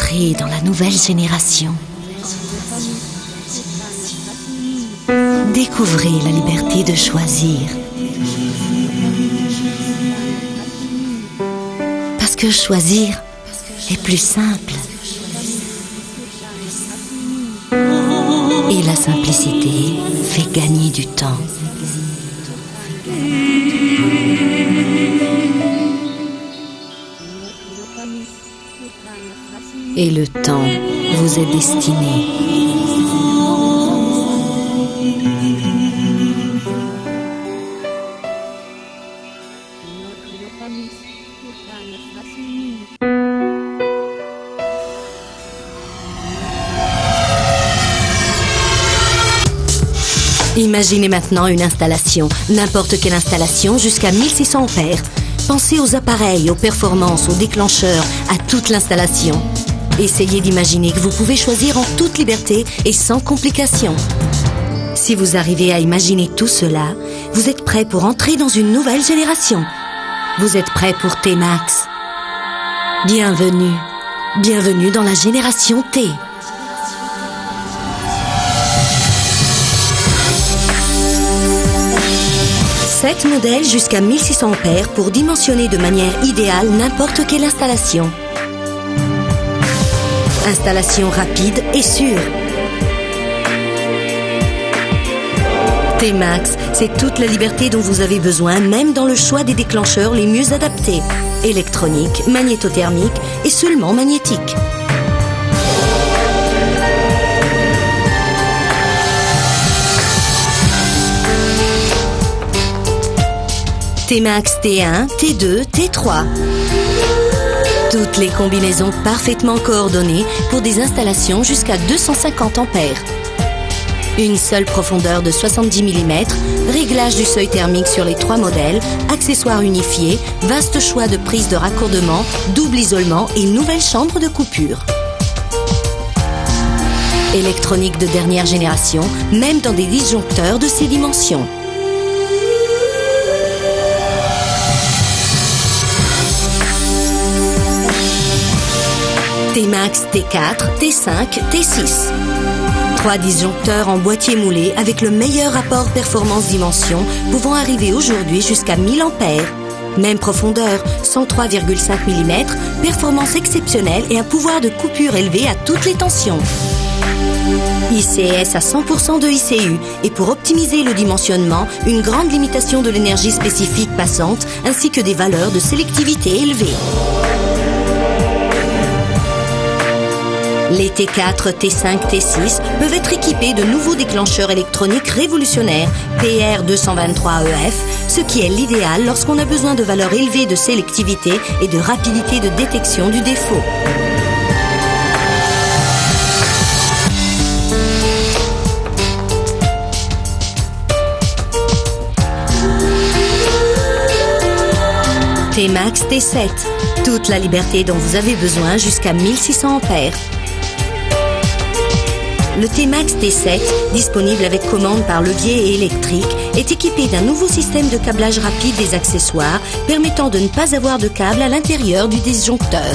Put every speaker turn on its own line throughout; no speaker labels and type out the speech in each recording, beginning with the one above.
Entrez dans la nouvelle génération. Découvrez la liberté de choisir. Parce que choisir est plus simple. Et la simplicité fait gagner du temps. Et le temps vous est destiné. Imaginez maintenant une installation, n'importe quelle installation jusqu'à 1600 ampères. Pensez aux appareils, aux performances, aux déclencheurs, à toute l'installation. Essayez d'imaginer que vous pouvez choisir en toute liberté et sans complications. Si vous arrivez à imaginer tout cela, vous êtes prêt pour entrer dans une nouvelle génération. Vous êtes prêt pour T-Max. Bienvenue. Bienvenue dans la génération T. Sept modèles jusqu'à 1600 ampères pour dimensionner de manière idéale n'importe quelle installation. Installation rapide et sûre. T-Max, c'est toute la liberté dont vous avez besoin, même dans le choix des déclencheurs les mieux adaptés. Électronique, magnétothermique et seulement magnétique. T-Max T1, T2, T3. Toutes les combinaisons parfaitement coordonnées pour des installations jusqu'à 250 ampères. Une seule profondeur de 70 mm, réglage du seuil thermique sur les 3 modèles, accessoires unifiés, vaste choix de prises de raccordement, double isolement et nouvelle chambre de coupure. Électronique de dernière génération, même dans des disjoncteurs de ces dimensions. T-Max T4, T5, T6. 3 disjoncteurs en boîtier moulé avec le meilleur rapport performance-dimension pouvant arriver aujourd'hui jusqu'à 1000 ampères. Même profondeur, 103,5 mm, performance exceptionnelle et un pouvoir de coupure élevé à toutes les tensions. ICS à 100% de ICU et pour optimiser le dimensionnement, une grande limitation de l'énergie spécifique passante ainsi que des valeurs de sélectivité élevées. Les T4, T5, T6 peuvent être équipés de nouveaux déclencheurs électroniques révolutionnaires PR223EF, ce qui est l'idéal lorsqu'on a besoin de valeurs élevées de sélectivité et de rapidité de détection du défaut. T-Max T7, toute la liberté dont vous avez besoin jusqu'à 1600 ampères. Le T-Max T7, disponible avec commande par levier et électrique, est équipé d'un nouveau système de câblage rapide des accessoires permettant de ne pas avoir de câble à l'intérieur du disjoncteur.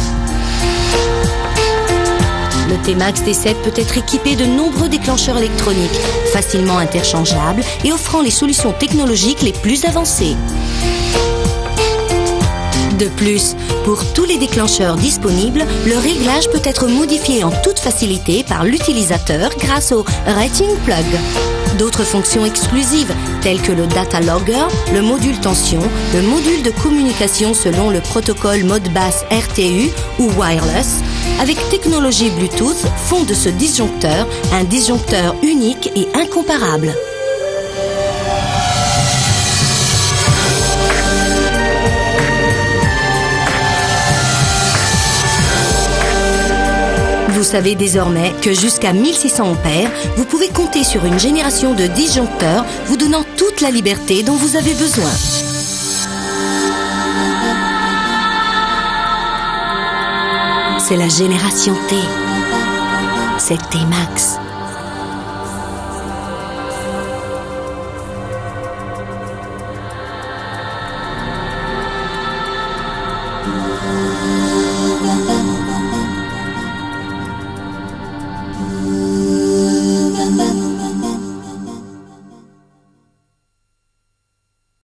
Le T-Max T7 peut être équipé de nombreux déclencheurs électroniques, facilement interchangeables et offrant les solutions technologiques les plus avancées. De plus, pour tous les déclencheurs disponibles, le réglage peut être modifié en toute facilité par l'utilisateur grâce au Rating Plug. D'autres fonctions exclusives, telles que le Data Logger, le module tension, le module de communication selon le protocole Modbus RTU ou Wireless, avec technologie Bluetooth, font de ce disjoncteur un disjoncteur unique et incomparable. Vous savez désormais que jusqu'à 1600 ampères, vous pouvez compter sur une génération de disjoncteurs vous donnant toute la liberté dont vous avez besoin. C'est la génération T. C'est T-Max.